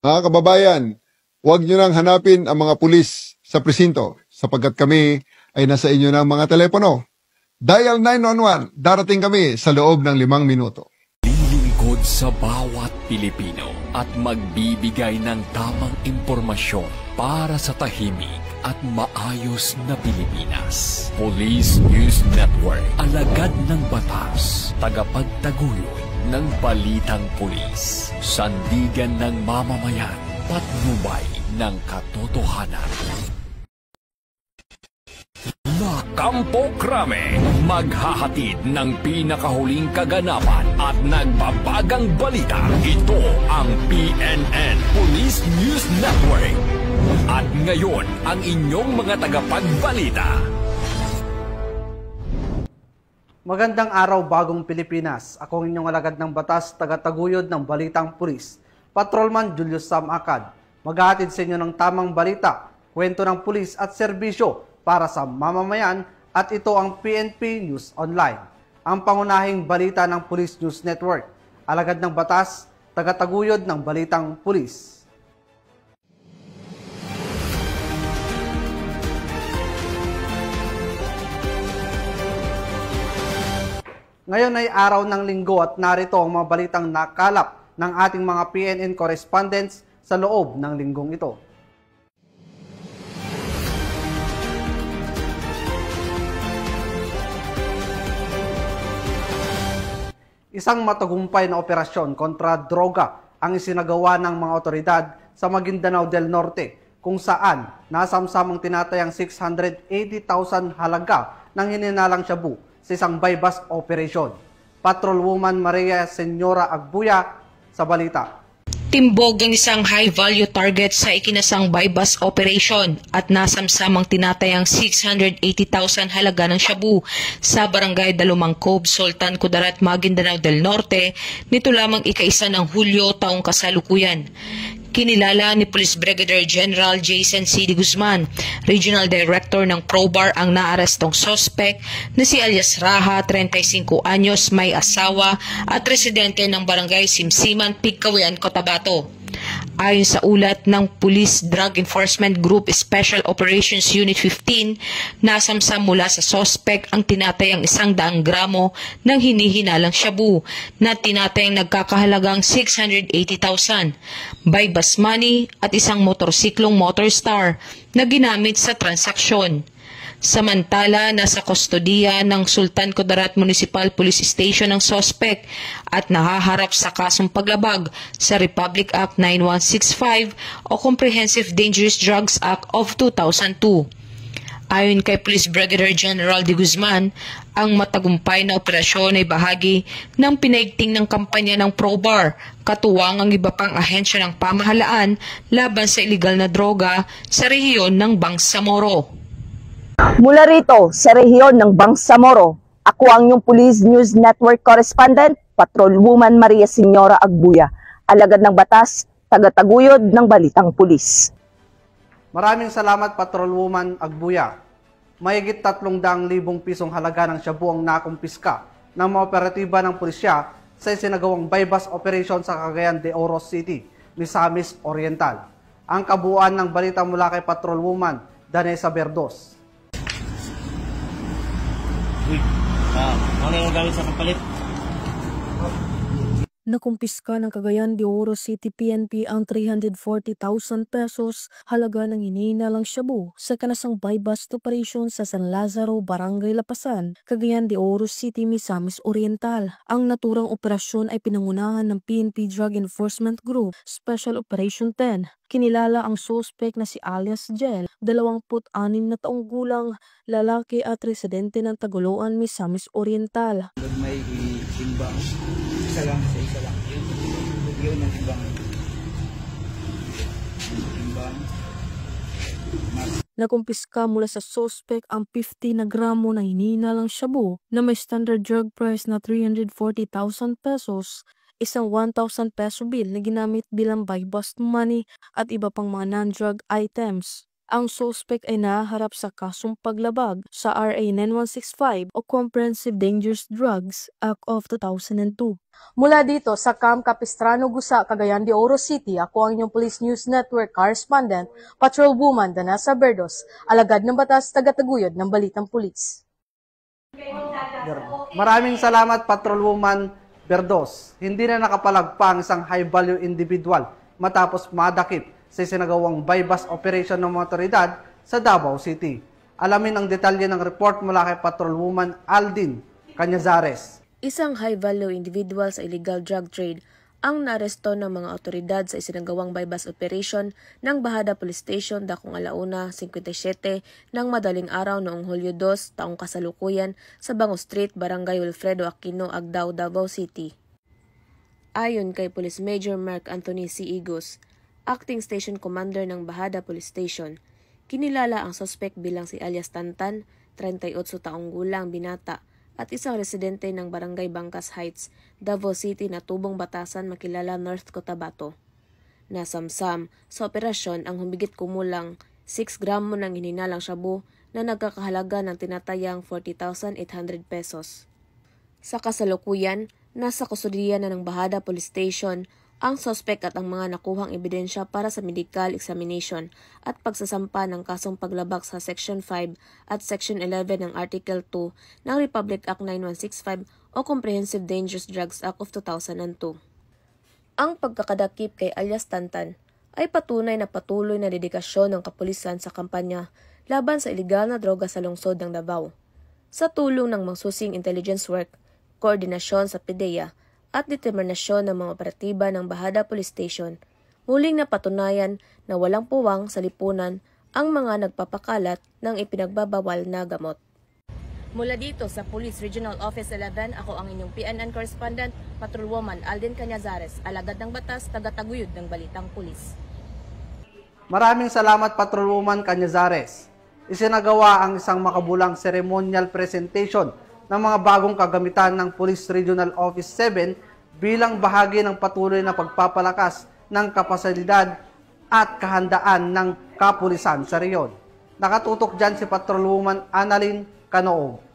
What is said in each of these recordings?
Mga kababayan, huwag nyo nang hanapin ang mga pulis sa presinto sapagkat kami ay nasa inyo ng mga telepono. Dial 911, darating kami sa loob ng 5 minuto. Lilingkod sa bawat Pilipino at magbibigay ng tamang impormasyon para sa tahimik at maayos na Pilipinas. Police News Network, alagad ng batas, tagapagtaguyod ng balitang pulis, sandigan ng mamamayan, patnubay ng katotohanan. Kampo Krame, maghahatid ng pinakahuling kaganapan at nagbabagang balita. Ito ang PNN Police News Network. At ngayon, ang inyong mga tagapagbalita. Magandang araw, bagong Pilipinas. Ako ang inyong alagad ng batas, tagataguyod ng Balitang Pulis, Patrolman Julius Sam Acad. Maghahatid sa inyo ng tamang balita, kwento ng pulis at serbisyo para sa mamamayan, at ito ang PNP News Online, ang pangunahing balita ng Police News Network. Alagad ng batas, tagataguyod ng Balitang Pulis. Ngayon ay araw ng linggo at narito ang mga balitang nakalap ng ating mga PNN correspondents sa loob ng linggong ito. Isang matagumpay na operasyon kontra droga ang isinagawa ng mga otoridad sa Maguindanao del Norte, kung saan nasamsamang tinatayang 680,000 halaga ng hininalang shabu sa isang buy-bust operation. Patrolwoman Maria Senyora Agbuya sa balita. Timbog ang isang high-value target sa ikinasang buy-bust operation at nasamsamang tinatayang 680,000 halaga ng shabu sa barangay Dalumang Cove, Sultan Kudarat, Maguindanao del Norte nito lamang ika-1 ng Hulyo taong kasalukuyan. Kinilala ni Police Brigadier General Jason C. D. Guzman, Regional Director ng PROBAR, ang naarestong suspect na si alias Raha, 35 anyos, may asawa at residente ng barangay Simsiman, Pigcawian, Cotabato. Ayon sa ulat ng Police Drug Enforcement Group Special Operations Unit 15, nasamsam mula sa suspect ang tinatayang 100 gramo ng hinihinalang shabu na tinatayang nagkakahalagang 680,000, buy-bust money at isang motorsiklong Motorstar na ginamit sa transaksyon. Samantala, nasa kustodiya ng Sultan Kudarat Municipal Police Station ang suspect at nahaharap sa kasong paglabag sa Republic Act 9165 o Comprehensive Dangerous Drugs Act of 2002. Ayon kay Police Brigadier General De Guzman, ang matagumpay na operasyon ay bahagi ng pinaigting ng kampanya ng PROBAR, katuwang ang iba pang ahensya ng pamahalaan laban sa iligal na droga sa rehiyon ng Bangsamoro. Mula rito sa rehiyon ng Bangsamoro, ako ang inyong Police News Network correspondent, Patrolwoman Maria Senyora Agbuya, alagad ng batas, tagataguyod ng Balitang Pulis. Maraming salamat, Patrolwoman Agbuya. Mahigit 300,000 pisong halaga ng shabu ang nakumpiska ng mga operatiba ng pulisya sa isinagawang buy-bust operation sa Cagayan de Oro City, Misamis Oriental. Ang kabuuan ng balita mula kay Patrolwoman Danessa Berdos. Ano yung gamit sa kapalit? Nakumpiska ng Cagayan de Oro City PNP ang 340,000 pesos halaga ng hinihinalang shabu sa kanasang buy-bust operation sa San Lazaro, Barangay Lapasan, Cagayan de Oro City, Misamis Oriental. Ang naturang operasyon ay pinangunahan ng PNP Drug Enforcement Group Special Operation 10. Kinilala ang suspect na si alias Jel, 26 na taong gulang, lalaki at residente ng Tagoloan, Misamis Oriental. May timbang. Isa lang. Yun ang timbang. Nakumpiska mula sa suspect ang 50 na gramo ng hinihinalang shabu na may standard drug price na 340,000 pesos, isang 1,000 peso bill na ginamit bilang buy-bust money at iba pang mga non-drug items. Ang suspect ay naharap sa kasong paglabag sa RA 9165 o Comprehensive Dangerous Drugs Act of 2002. Mula dito sa Camp Capistrano, Gusa, Cagayan de Oro City, ako ang inyong Police News Network correspondent, Patrolwoman Danasa Berdos, alagad ng batas, tagataguyod ng Balitang Pulis. Maraming salamat, Patrolwoman Berdos. Hindi na nakapalagpang isang high-value individual matapos madakip sa sinagawang bypass operation ng mga otoridad sa Davao City. Alamin ang detalye ng report mula kay Patrolwoman Aldin Cañazares. Isang high-value individual sa illegal drug trade ang naaresto ng mga otoridad sa isinagawang bypass operation ng Bahada Police Station dakong 1:57 ng madaling araw noong Hulyo 2, taong kasalukuyan sa Bango Street, Barangay Wilfredo Aquino, Agdao, Davao City. Ayon kay Police Major Mark Anthony C. Igos, Acting Station Commander ng Bahada Police Station, kinilala ang suspect bilang si alias Tantan, 38 taong gulang, binata, at isang residente ng Barangay Bangkas Heights, Davao City na tubong batasan makilala North Cotabato. Nasamsam sa operasyon ang humigit kumulang 6 gramo ng hininalang shabu na nagkakahalaga ng tinatayang 40,800 pesos. Sa kasalukuyan, nasa kustudiya na ng Bahada Police Station ang suspect at ang mga nakuhang ebidensya para sa medical examination at pagsasampa ng kasong paglabag sa Section 5 at Section 11 ng Article 2 ng Republic Act 9165 o Comprehensive Dangerous Drugs Act of 2002. Ang pagkakadakip kay alias Tantan ay patunay na patuloy na dedikasyon ng kapulisan sa kampanya laban sa ilegal na droga sa lungsod ng Davao. Sa tulong ng mangsusing intelligence work, koordinasyon sa PDEA, at determinasyon ng mga operatiba ng Bahada Police Station, muling napatunayan na walang puwang sa lipunan ang mga nagpapakalat ng ipinagbabawal na gamot. Mula dito sa Police Regional Office 11, ako ang inyong PNN correspondent, Patrolwoman Aldin Cañazares, alagad ng batas, tagataguyod ng Balitang Pulis. Maraming salamat, Patrolwoman Cañazares. Isinagawa ang isang makabulang ceremonial presentation ng mga bagong kagamitan ng Police Regional Office 7 bilang bahagi ng patuloy na pagpapalakas ng kapasilidad at kahandaan ng kapulisan sa rehiyon. Nakatutok dyan si Patrolwoman Annalyn Canoog.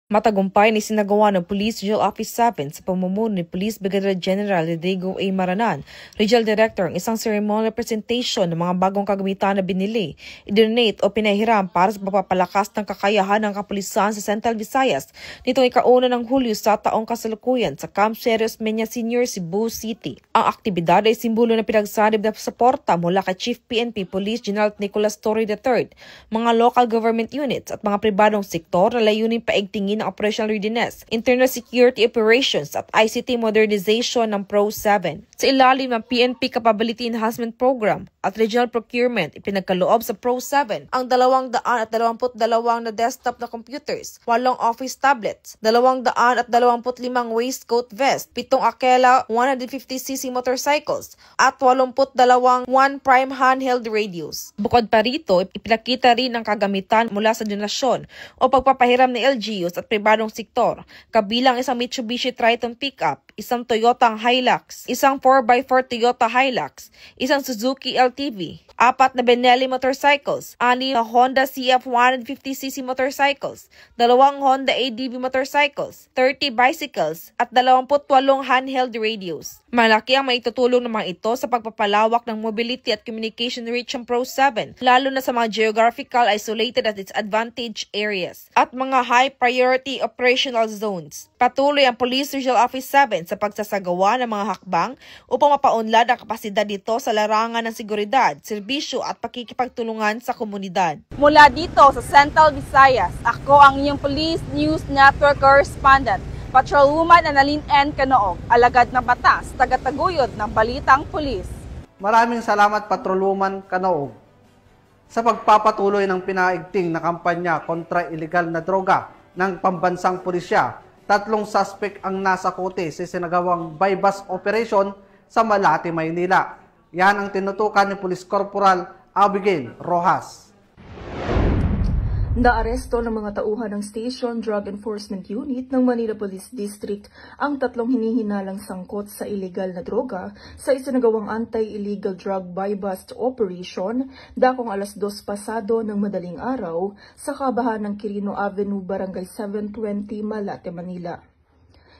Matagumpay ni sinagawa ng Police Regional Office 7 sa pamumuno ni Police Brigadier General Rodrigo A. Maranan, Regional Director, ang isang ceremonial presentation ng mga bagong kagamitan na binili, idonate o pinahiram para sa pagpapalakas ng kakayahan ng kapulisan sa Central Visayas nitong ika-1 ng Hulyo sa taong kasalukuyan sa Camp Serios Menya Senior, Cebu City. Ang aktibidad ay simbolo na pinagsanib na suporta mula kay Chief PNP Police General Nicolas Torre III, mga local government units at mga pribadong sektor na layunin paigtingin ng operational readiness, internal security operations at ICT modernization ng Pro-7. Sa ilalim ng PNP Capability Enhancement Program at Regional Procurement, ipinagkaloob sa Pro-7 ang 222 na desktop na computers, 8 office tablets, 225 waistcoat vest, 7 Akela 150cc motorcycles, at 82 one-prime handheld radios. Bukod pa rito, ipinakita rin ang kagamitan mula sa donasyon o pagpapahiram ng LGUs at pribadong sektor, kabilang isang Mitsubishi Triton pickup, isang Toyota Hilux, isang 4x4 Toyota Hilux, isang Suzuki LTV, 4 na Benelli motorcycles, 6 na Honda CF 150cc motorcycles, 2 Honda ADV motorcycles, 30 bicycles, at 28 handheld radios. Malaki ang maitutulong ng mga ito sa pagpapalawak ng mobility at communication reach ng Pro-7, lalo na sa mga geographical isolated at disadvantaged areas at mga high priority operational zones. Patuloy ang Police Regional Office 7 sa pagsasagawa ng mga hakbang upang mapaunlad ang kapasidad nito sa larangan ng seguridad, serbisyo at pakikipagtulungan sa komunidad. Mula dito sa Central Visayas, ako ang inyong Police News Network correspondent, Patrolwoman Annalyn N. Canoog, alagad ng batas, tagataguyod ng Balitang Pulis. Maraming salamat, Patrolwoman Canoog, sa pagpapatuloy ng pinaigting na kampanya kontra ilegal na droga ng pambansang pulisya. 3 suspect ang nasa kote sa sinagawang bypass operation sa Malate, Maynila. Yan ang tinutukan ni Police Corporal Abigail Rojas. Naaresto ng mga tauhan ng Station Drug Enforcement Unit ng Manila Police District ang 3 hinihinalang sangkot sa ilegal na droga sa isinagawang anti-illegal drug buy-bust operation dakong alas 2 pasado ng madaling araw sa kabahan ng Quirino Avenue, Barangay 720, Malate, Manila.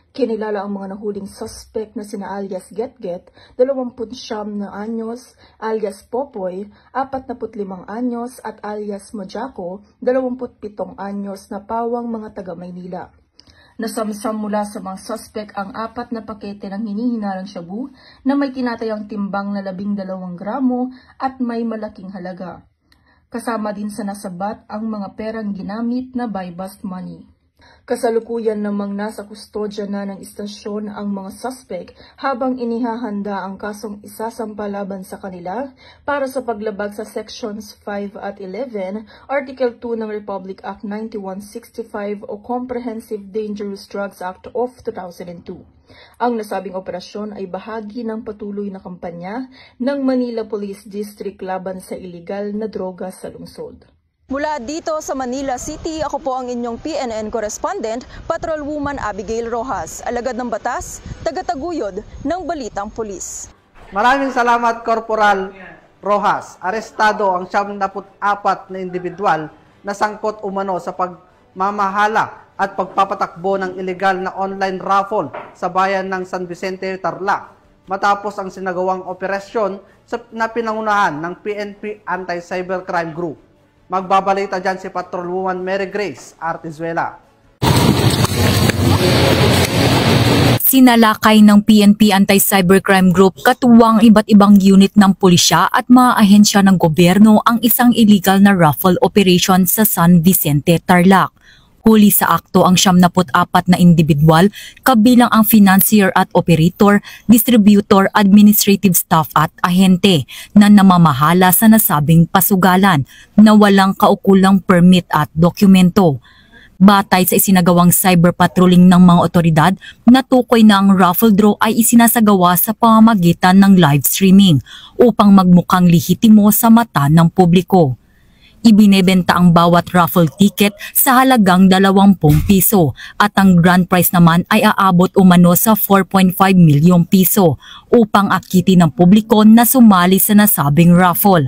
Kinilala ang mga nahuling suspect na sina alias Get-Get, 29 na anyos, alias Popoy, 45 anyos at alias Mojako, 27 anyos na pawang mga taga Maynila. Nasamsam mula sa mga suspect ang 4 na pakete ng hinihinalang shabu na may tinatayang timbang na 12 gramo at may malaking halaga. Kasama din sa nasabat ang mga perang ginamit na buy-bust money. Kasalukuyan namang nasa kustodya na ng istasyon ang mga suspect habang inihahanda ang kasong isasampa laban sa kanila para sa paglabag sa Sections 5 at 11, Article 2 ng Republic Act 9165 o Comprehensive Dangerous Drugs Act of 2002. Ang nasabing operasyon ay bahagi ng patuloy na kampanya ng Manila Police District laban sa iligal na droga sa lungsod. Mula dito sa Manila City, ako po ang inyong PNN correspondent, Patrolwoman Abigail Rojas, alagad ng batas, tagataguyod ng Balitang Pulis. Maraming salamat, Corporal Rojas. Arestado ang 74 na individual na sangkot umano sa pagmamahala at pagpapatakbo ng ilegal na online raffle sa bayan ng San Vicente, Tarlac, matapos ang sinagawang operasyon na pinangunahan ng PNP Anti-Cybercrime Group. Magbabalita dyan si Patrolwoman Mary Grace Artizuela. Sinalakay ng PNP Anti-Cybercrime Group katuwang iba't ibang unit ng pulisya at mga ahensya ng gobyerno ang isang illegal na raffle operation sa San Vicente, Tarlac. Huli sa akto ang 74 na individual, kabilang ang financier at operator, distributor, administrative staff at ahente na namamahala sa nasabing pasugalan na walang kaukulang permit at dokumento. Batay sa isinagawang cyber patrolling ng mga otoridad, natukoy na ang raffle draw ay isinasagawa sa pamamagitan ng live streaming upang magmukhang lehitimo sa mata ng publiko. Ibinebenta ang bawat raffle ticket sa halagang 20 piso at ang grand prize naman ay aabot umano sa 4.5 milyong piso upang akitin ng publiko na sumali sa nasabing raffle.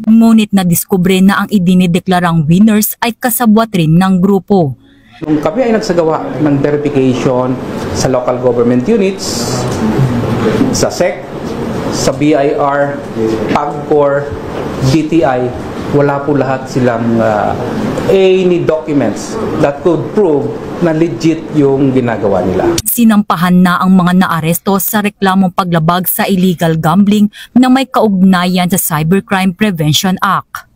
Ngunit nadiskubre na ang idinideklarang winners ay kasabwat rin ng grupo. Nung kami ay nagsagawa ng verification sa local government units, sa SEC, sa BIR, PAGCOR, DTI, wala po lahat silang any documents that could prove na legit yung ginagawa nila. Sinampahan na ang mga naaresto sa reklamong paglabag sa illegal gambling na may kaugnayan sa Cybercrime Prevention Act.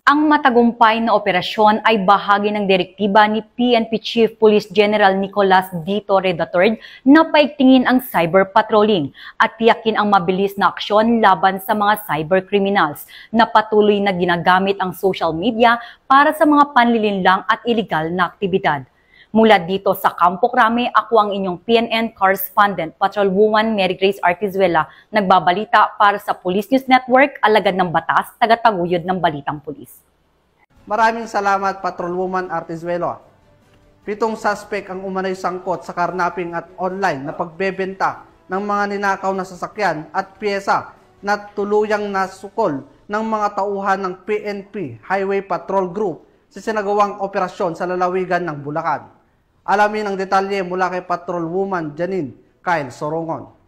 Ang matagumpay na operasyon ay bahagi ng direktiba ni PNP Chief Police General Nicolas D. Torre III na paigtingin ang cyber patrolling at tiyakin ang mabilis na aksyon laban sa mga cyber criminals na patuloy na ginagamit ang social media para sa mga panlilinlang at iligal na aktibidad. Mula dito sa Campo Crame, ako ang inyong PNN correspondent, Patrolwoman Mary Grace Artizuela, nagbabalita para sa Police News Network, alagad ng batas, tagataguyod ng Balitang Pulis. Maraming salamat, Patrolwoman Artizuela. 7 suspect ang umanay sangkot sa karnaping at online na pagbebenta ng mga ninakaw na sasakyan at pyesa na tuluyang nasukol ng mga tauhan ng PNP Highway Patrol Group sa sinagawang operasyon sa lalawigan ng Bulacan. Alamin ang detalye mula kay Patrolwoman Janine Kyle Sorongon.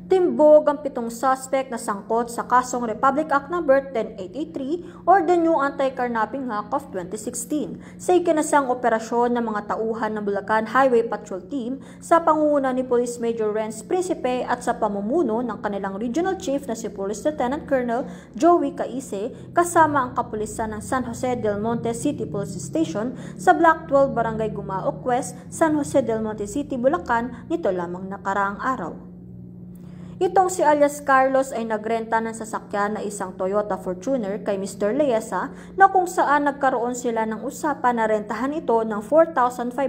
Timbog ang 7 suspect na sangkot sa kasong Republic Act No. 10883 or the New Anti-Carnapping Act of 2016 sa ikinasang operasyon ng mga tauhan ng Bulacan Highway Patrol Team sa pangunguna ni Police Major Renz Principe at sa pamumuno ng kanilang Regional Chief na si Police Lieutenant Colonel Joey Caise kasama ang kapulisan ng San Jose del Monte City Police Station sa Block 12 Barangay Gumaok West, San Jose del Monte City, Bulacan nito lamang nakaraang araw. Itong si alias Carlos ay nagrenta ng sasakyan na isang Toyota Fortuner kay Mr. Liesa na kung saan nagkaroon sila ng usapan na rentahan ito ng 4,500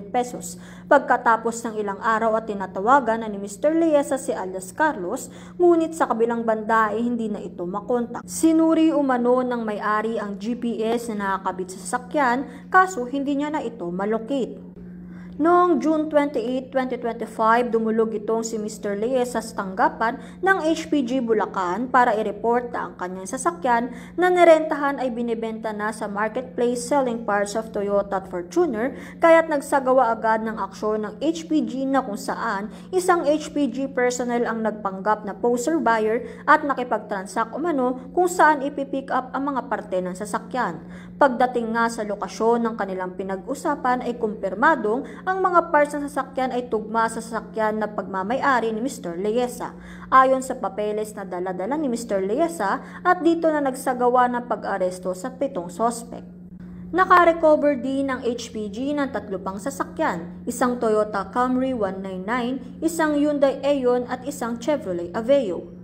pesos. Pagkatapos ng ilang araw at tinatawagan na ni Mr. Liesa si alias Carlos, ngunit sa kabilang banda ay hindi na ito makontak. Sinuri umano ng may-ari ang GPS na nakakabit sa sasakyan kaso hindi niya na ito malocate. Noong June 28, 2025, dumulog itong si Mr. Liesa sa tanggapan ng HPG Bulacan para i-report na ang kanyang sasakyan na nirentahan ay binibenta na sa marketplace selling parts of Toyota at Fortuner, kaya't nagsagawa agad ng aksyon ng HPG na kung saan isang HPG personnel ang nagpanggap na poser buyer at nakipag-transact umano kung saan ipipick up ang mga parte ng sasakyan. Pagdating nga sa lokasyon ng kanilang pinag-usapan ay kumpirmadong ang mga parts ng sasakyan ay tugma sa sasakyan na pagmamay-ari ni Mr. Liesa. Ayon sa papeles na dala-dala ni Mr. Liesa at dito na nagsagawa ng pag-aresto sa 7 sospek. Nakarecover din ng HPG ng 3 pang sasakyan, isang Toyota Camry 199, isang Hyundai Eon at isang Chevrolet Aveo.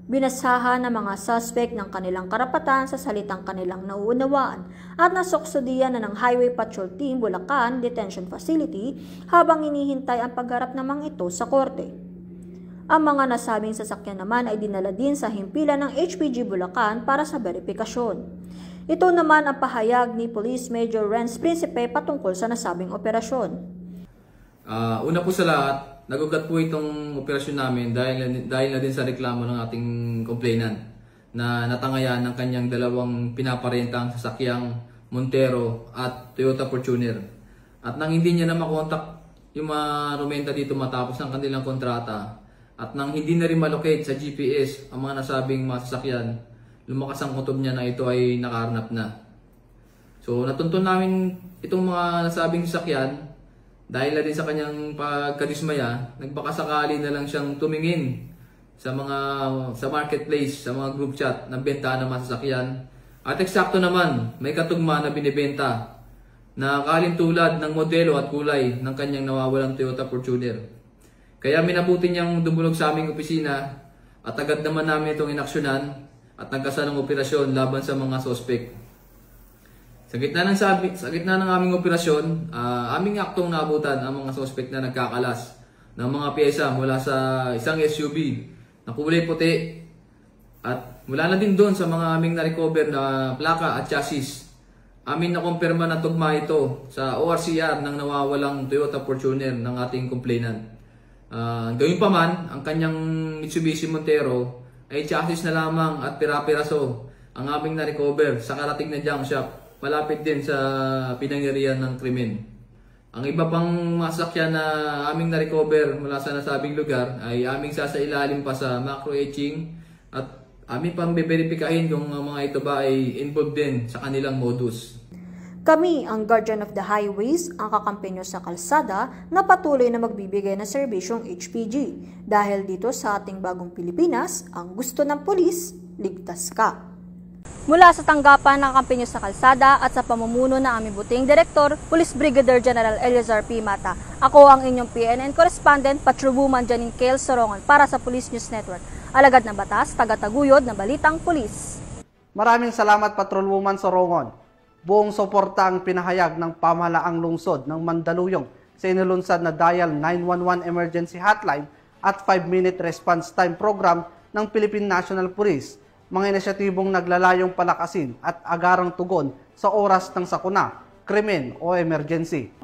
Binasahan ng mga suspect ng kanilang karapatan sa salitang kanilang nauunawaan at nasoksodiyan na ng Highway Patrol Team Bulacan Detention Facility habang inihintay ang pagharap namang ito sa korte. Ang mga nasabing sasakyan naman ay dinala din sa himpilan ng HPG Bulacan para sa verifikasyon. Ito naman ang pahayag ni Police Major Renz Principe patungkol sa nasabing operasyon. Una po sa lahat, nagugat po itong operasyon namin dahil na din sa reklamo ng ating complainant na natangayan ng kanyang dalawang pinaparentang sasakyang Montero at Toyota Fortuner. At nang hindi niya na makontak yung mga rumenta dito matapos ng kanilang kontrata at nang hindi na rin malocate sa GPS ang mga nasabing mga sasakyan, lumakas ang kutob niya na ito ay nakaharnap na. So natuntun namin itong mga nasabing sasakyan. Dahil na din sa kanyang pagkadismaya, nagbakasakali na lang siyang tumingin sa marketplace, sa mga group chat ng bentahan ng masasakyan. At eksakto naman, may katugma na binibenta na kalintulad ng modelo at kulay ng kanyang nawawalang Toyota Fortuner. Kaya minabuti niyang dumulog sa aming opisina at agad naman namin itong inaksyonan at nagkasanang operasyon laban sa mga sospek. Sa gitna ng aming operasyon, aming aktong naabutan ang mga suspect na nagkakalas ng mga pyesa mula sa isang SUV na kulay puti at mula na din doon sa mga aming na-recover na plaka at chassis. Amin na kumpirma na tugma ito sa ORCR ng nawawalang Toyota Fortuner ng ating complainant. Gayun pa man, ang kanyang Mitsubishi Montero ay chassis na lamang at pira-piraso ang aming na-recover sa karating na junk shop malapit din sa pinangyarihan ng krimen. Ang iba pang masakyan na aming na-recover mula sa nasabing lugar ay aming sasailalim pa sa macro-etching at aming pang beberipikahin kung mga ito ba ay involved din sa kanilang modus. Kami, ang Guardian of the Highways, ang kakampi nyo sa kalsada na patuloy na magbibigay ng serbisyong HPG. Dahil dito sa ating bagong Pilipinas, ang gusto ng pulis, ligtas ka. Mula sa tanggapan ng kakampi nyo sa kalsada at sa pamumuno ng aming buting Direktor, Police Brigadier General Eleazar P. Mata. Ako ang inyong PNN Correspondent, Patrolwoman Janine Kale Sorongon para sa Police News Network. Alagad ng batas, tagataguyod ng balitang pulis. Maraming salamat Patrolwoman Sorongon. Buong suporta ang pinahayag ng pamahalaang lungsod ng Mandaluyong sa inilunsad na Dial 911 Emergency Hotline at 5-minute response time program ng Philippine National Police. Mga inisyatibong naglalayong palakasin at agarang tugon sa oras ng sakuna, krimen o emergency.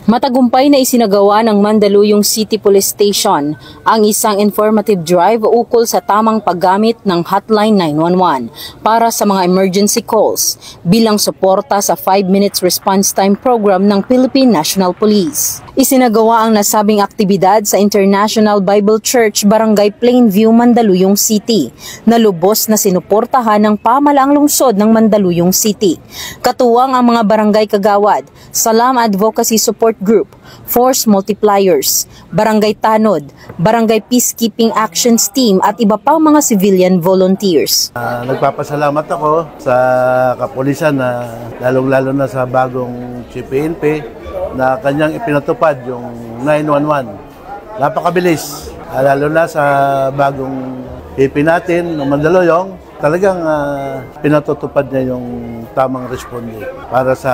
Matagumpay na isinagawa ng Mandaluyong City Police Station ang isang informative drive ukol sa tamang paggamit ng Hotline 911 para sa mga emergency calls bilang suporta sa 5 minutes response time program ng Philippine National Police. Isinagawa ang nasabing aktibidad sa International Bible Church, Barangay Plainview, Mandaluyong City, na lubos na sinuportahan ng pamahalaang lungsod ng Mandaluyong City. Katuwang ang mga barangay kagawad, Salam Advocacy Support Group, Force Multipliers, Barangay Tanod, Barangay Peacekeeping Actions Team at iba pang mga civilian volunteers. Nagpapasalamat ako sa kapulisan na lalong-lalo na sa bagong Chief PNP na kanyang ipinatupad natupad yung 911. Napakabilis. Lalo na sa bagong PP natin ng Mandaluyong, talagang pinatutupad niya yung tamang responde para sa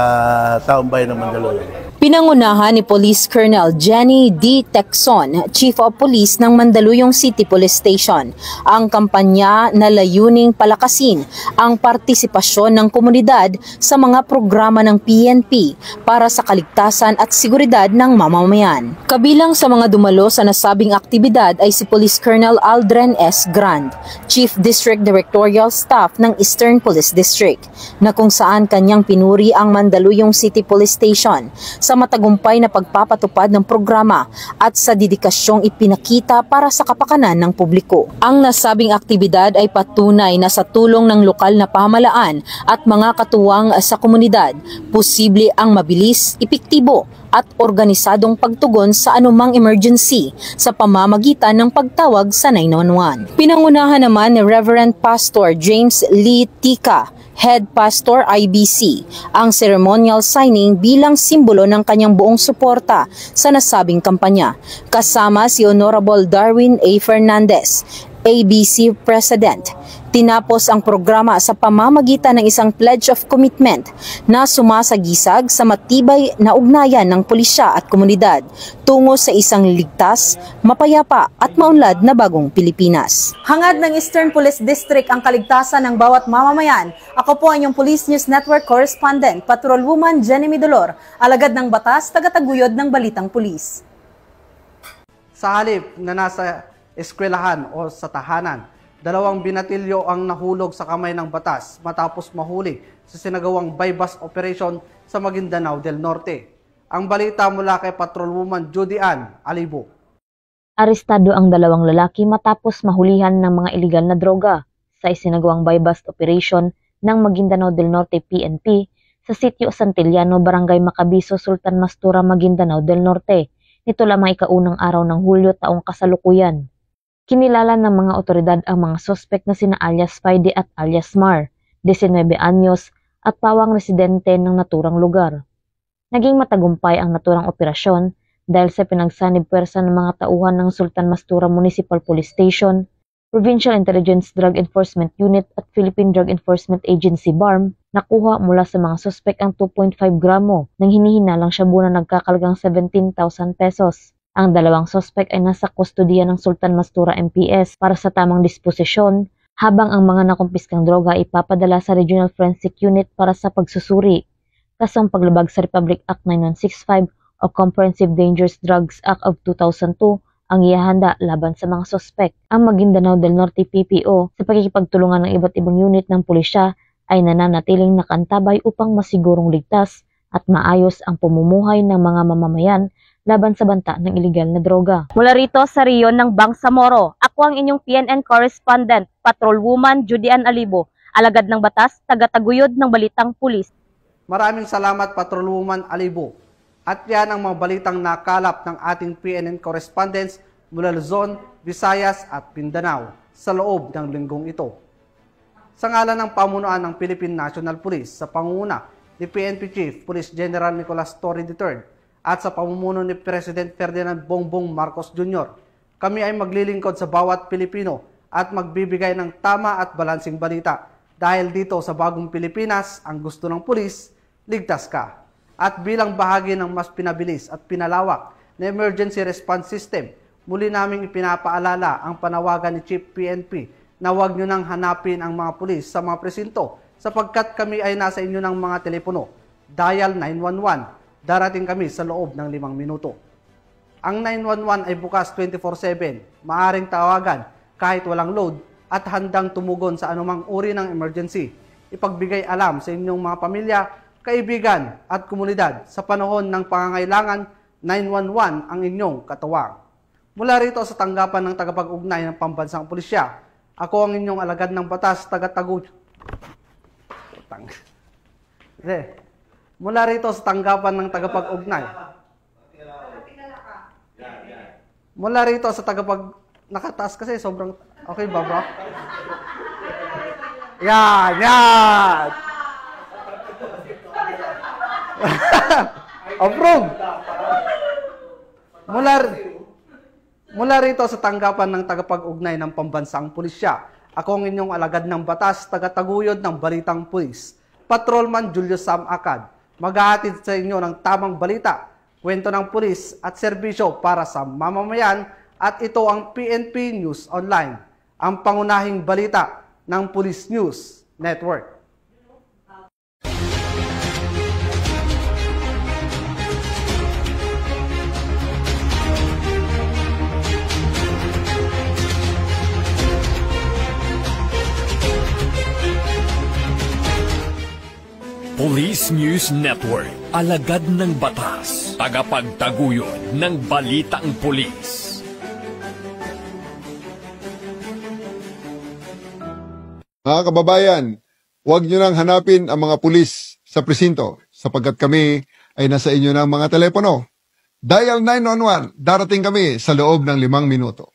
taong bayan ng Mandaluyong. Pinangunahan ni Police Colonel Jenny D. Texon, Chief of Police ng Mandaluyong City Police Station, ang kampanya na layuning palakasin ang partisipasyon ng komunidad sa mga programa ng PNP para sa kaligtasan at seguridad ng mamamayan. Kabilang sa mga dumalo sa nasabing aktibidad ay si Police Colonel Aldren S. Grand, Chief District Directorial Staff ng Eastern Police District, na kung saan kanyang pinuri ang Mandaluyong City Police Station sa matagumpay na pagpapatupad ng programa at sa dedikasyong ipinakita para sa kapakanan ng publiko. Ang nasabing aktibidad ay patunay na sa tulong ng lokal na pamahalaan at mga katuwang sa komunidad, posible ang mabilis, epektibo at organisadong pagtugon sa anumang emergency sa pamamagitan ng pagtawag sa 911. Pinangunahan naman ni Reverend Pastor James Lee Tika, Head Pastor IBC, ang ceremonial signing bilang simbolo ng kanyang buong suporta sa nasabing kampanya. Kasama si Honorable Darwin A. Fernandez, ABC President. Tinapos ang programa sa pamamagitan ng isang pledge of commitment na sumasagisag sa matibay na ugnayan ng pulisya at komunidad tungo sa isang ligtas, mapayapa at maunlad na bagong Pilipinas. Hangad ng Eastern Police District ang kaligtasan ng bawat mamamayan. Ako po ang inyong Police News Network Correspondent, Patrolwoman Jenny Midolor, alagad ng batas, tagataguyod ng Balitang Pulis. Sa halip na nasa eskwelahan o sa tahanan, 2 binatilyo ang nahulog sa kamay ng batas matapos mahuli sa sinagawang bypass operation sa Maguindanao del Norte. Ang balita mula kay Patrolwoman Judy Ann Alibo. Arestado ang 2 lalaki matapos mahulihan ng mga iligal na droga sa isinagawang bypass operation ng Maguindanao del Norte PNP sa sitio Santillano, Barangay Macabiso, Sultan Mastura, Maguindanao del Norte. Nito lamang ikaunang araw ng Hulyo taong kasalukuyan. Kinilala ng mga otoridad ang mga sospek na sina alias Spidey at alias Mar, 19 anyos at pawang residente ng naturang lugar. Naging matagumpay ang naturang operasyon dahil sa pinagsanib puwersa ng mga tauhan ng Sultan Mastura Municipal Police Station, Provincial Intelligence Drug Enforcement Unit at Philippine Drug Enforcement Agency BARM, nakuha mula sa mga sospek ang 2.5 gramo ng hinihinalang shabu na nagkakalagang 17,000 pesos. Ang 2 sospek ay nasa kustodiya ng Sultan Mastura MPS para sa tamang disposisyon, habang ang mga nakumpiskang droga ipapadala sa Regional Forensic Unit para sa pagsusuri. Kasong paglabag sa Republic Act 9165 o Comprehensive Dangerous Drugs Act of 2002 ang ihahanda laban sa mga sospek. Ang Maguindanao del Norte PPO sa pagkikipagtulungan ng iba't ibang unit ng pulisya ay nananatiling nakantabay upang masigurong ligtas at maayos ang pamumuhay ng mga mamamayan laban sa banta ng iligal na droga. Mula rito sa riyon ng Bangsamoro, ako ang inyong PNN Correspondent, Patrolwoman Judy Ann Alibo, alagad ng batas, tagataguyod ng Balitang Pulis. Maraming salamat Patrolwoman Alibo. At yan ang mga balitang nakalap ng ating PNN correspondents mula Luzon, Visayas at Mindanao sa loob ng linggong ito. Sa ngalan ng pamunuan ng Philippine National Police sa pangunguna ni PNP Chief Police General Nicolas Torre III at sa pamumuno ni President Ferdinand Bongbong Marcos Jr., kami ay maglilingkod sa bawat Pilipino at magbibigay ng tama at balansing balita. Dahil dito sa bagong Pilipinas, ang gusto ng pulis, ligtas ka. At bilang bahagi ng mas pinabilis at pinalawak na emergency response system, muli naming ipinapaalala ang panawagan ni Chief PNP na huwag nyo nang hanapin ang mga pulis sa mga presinto sapagkat kami ay nasa inyo ng mga telepono. Dial 911. Darating kami sa loob ng 5 minuto. Ang 911 ay bukas 24/7, maaring tawagan kahit walang load at handang tumugon sa anumang uri ng emergency. Ipagbigay alam sa inyong mga pamilya, kaibigan at komunidad sa panahon ng pangangailangan. 911 ang inyong katuwang. Mula rito sa tanggapan ng tagapag-ugnay ng Pambansang Pulisya, ako ang inyong alagad ng batas, tagataguyod. Mula rito sa tanggapan ng tagapag-ugnay. Mula rito sa nakataas kasi sobrang, okay ba bro? Yan! Approve! Mula rito sa tanggapan ng tagapag-ugnay ng Pambansang Pulisya, ako ang inyong alagad ng batas, tagataguyod ng Balitang Pulis, Patrolman Julius Sam Acad, maghahatid sa inyo ng tamang balita, kwento ng pulis at serbisyo para sa mamamayan, at ito ang PNP News Online, ang pangunahing balita ng Police News Network. Police News Network, alagad ng batas, tagapagtaguyod ng balitang pulis. Mga kababayan, huwag nyo nang hanapin ang mga pulis sa presinto sapagkat kami ay nasa inyo ng mga telepono. Dial 911, darating kami sa loob ng 5 minuto.